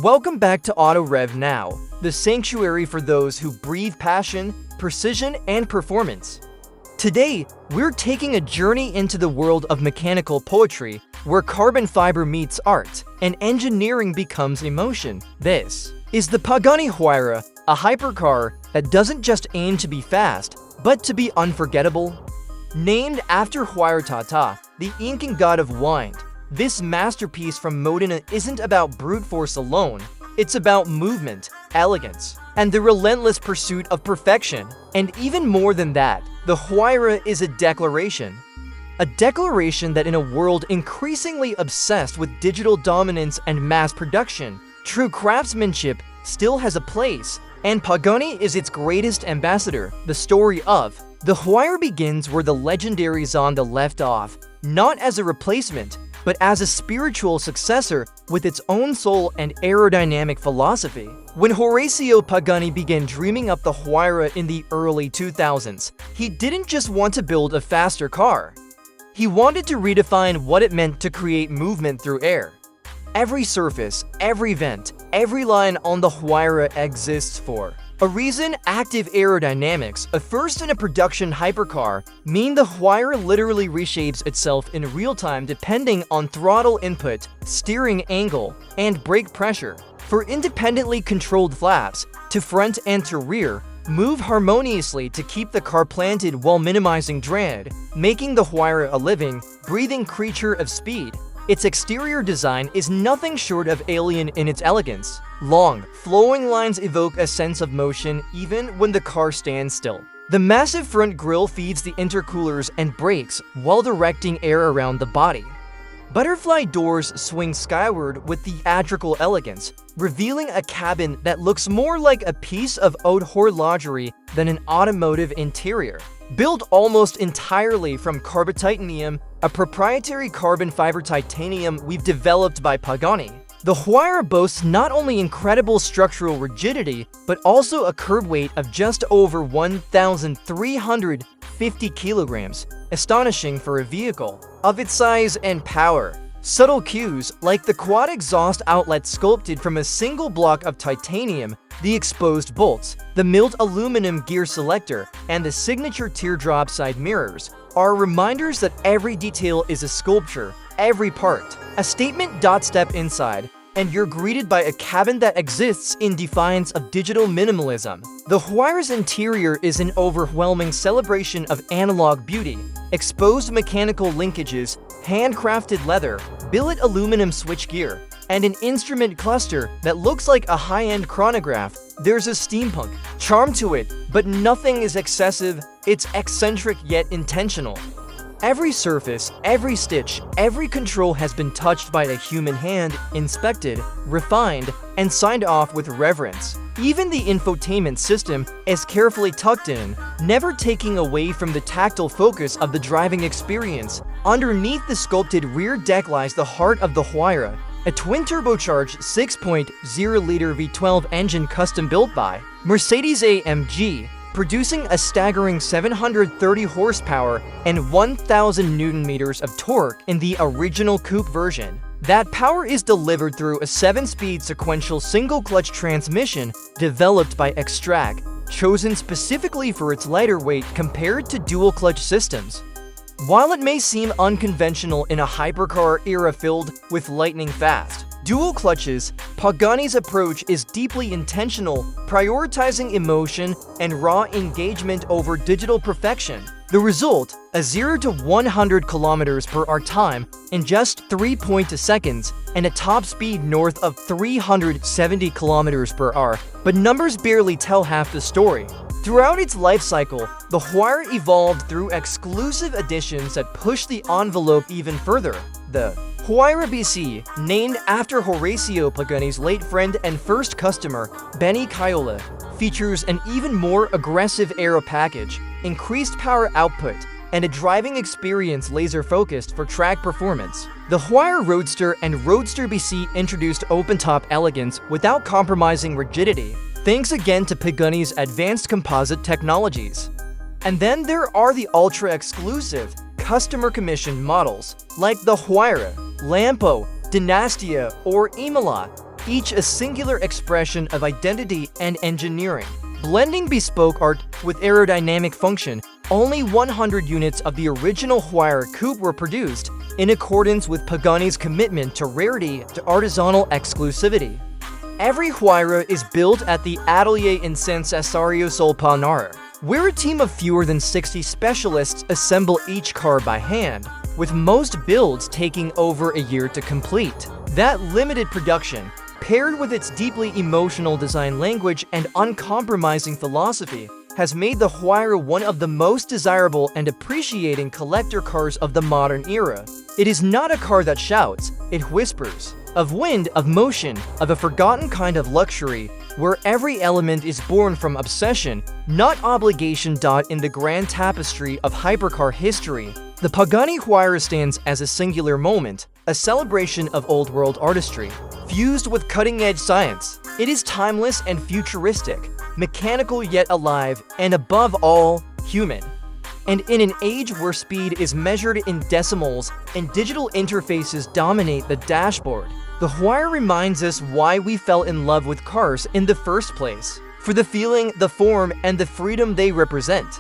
Welcome back to Auto Rev Now, the sanctuary for those who breathe passion, precision, and performance. Today, we're taking a journey into the world of mechanical poetry, where carbon fiber meets art, and engineering becomes emotion. This is the Pagani Huayra, a hypercar that doesn't just aim to be fast, but to be unforgettable. Named after Huayra, the Incan god of wind, this masterpiece from Modena isn't about brute force alone. It's about movement, elegance, and the relentless pursuit of perfection. And even more than that, the Huayra is a declaration. A declaration that in a world increasingly obsessed with digital dominance and mass production, true craftsmanship still has a place, and Pagani is its greatest ambassador. The story of the Huayra begins where the legendary Zonda left off, not as a replacement, but as a spiritual successor with its own soul and aerodynamic philosophy. When Horacio Pagani began dreaming up the Huayra in the early 2000s, he didn't just want to build a faster car. He wanted to redefine what it meant to create movement through air. Every surface, every vent, every line on the Huayra exists for a reason. Active aerodynamics, a first in a production hypercar, mean the Huayra literally reshapes itself in real time depending on throttle input, steering angle, and brake pressure. For independently controlled flaps, to front and to rear, move harmoniously to keep the car planted while minimizing drag, making the Huayra a living, breathing creature of speed. Its exterior design is nothing short of alien in its elegance. Long, flowing lines evoke a sense of motion even when the car stands still. The massive front grille feeds the intercoolers and brakes while directing air around the body. Butterfly doors swing skyward with theatrical elegance, revealing a cabin that looks more like a piece of haute horlogerie than an automotive interior. Built almost entirely from Carbotitanium, a proprietary carbon fiber titanium we've developed by Pagani, the Huayra boasts not only incredible structural rigidity, but also a curb weight of just over 1,350 kilograms, astonishing for a vehicle of its size and power. Subtle cues, like the quad exhaust outlet sculpted from a single block of titanium, the exposed bolts, the milled aluminum gear selector, and the signature teardrop side mirrors, are reminders that every detail is a sculpture, every part a statement. Step inside, and you're greeted by a cabin that exists in defiance of digital minimalism. The Huayra's interior is an overwhelming celebration of analog beauty. Exposed mechanical linkages, handcrafted leather, billet aluminum switchgear, and an instrument cluster that looks like a high-end chronograph. There's a steampunk charm to it, but nothing is excessive. It's eccentric yet intentional. Every surface, every stitch, every control has been touched by a human hand, inspected, refined, and signed off with reverence. Even the infotainment system is carefully tucked in, never taking away from the tactile focus of the driving experience. Underneath the sculpted rear deck lies the heart of the Huayra, a twin-turbocharged 6.0-liter V12 engine custom-built by Mercedes-AMG, producing a staggering 730 horsepower and 1,000 Newton-meters of torque in the original coupe version. That power is delivered through a 7-speed sequential single-clutch transmission developed by Extract, chosen specifically for its lighter weight compared to dual-clutch systems. While it may seem unconventional in a hypercar era filled with lightning-fast dual clutches, Pagani's approach is deeply intentional, prioritizing emotion and raw engagement over digital perfection. The result, a 0 to 100 kilometers per hour time in just 3.2 seconds and a top speed north of 370 kilometers per hour, but numbers barely tell half the story. Throughout its life cycle, the Huayra evolved through exclusive additions that pushed the envelope even further. The Huayra BC, named after Horacio Pagani's late friend and first customer, Benny Caiola, features an even more aggressive aero package, increased power output, and a driving experience laser-focused for track performance. The Huayra Roadster and Roadster BC introduced open-top elegance without compromising rigidity, thanks again to Pagani's advanced composite technologies. And then there are the ultra-exclusive, customer-commissioned models, like the Huayra, Lampo, Dynastia, or Imola, each a singular expression of identity and engineering. Blending bespoke art with aerodynamic function, only 100 units of the original Huayra coupe were produced, in accordance with Pagani's commitment to rarity to artisanal exclusivity. Every Huayra is built at the Atelier in San Cesario sul Palnar, where a team of fewer than 60 specialists assemble each car by hand, with most builds taking over a year to complete. That limited production, paired with its deeply emotional design language and uncompromising philosophy, has made the Huayra one of the most desirable and appreciating collector cars of the modern era. It is not a car that shouts, it whispers. Of wind, of motion, of a forgotten kind of luxury, where every element is born from obsession, not obligation. In the grand tapestry of hypercar history, the Pagani Huayra stands as a singular moment, a celebration of old-world artistry, fused with cutting-edge science. It is timeless and futuristic, mechanical yet alive, and above all, human. And in an age where speed is measured in decimals and digital interfaces dominate the dashboard, the Huayra reminds us why we fell in love with cars in the first place. For the feeling, the form, and the freedom they represent.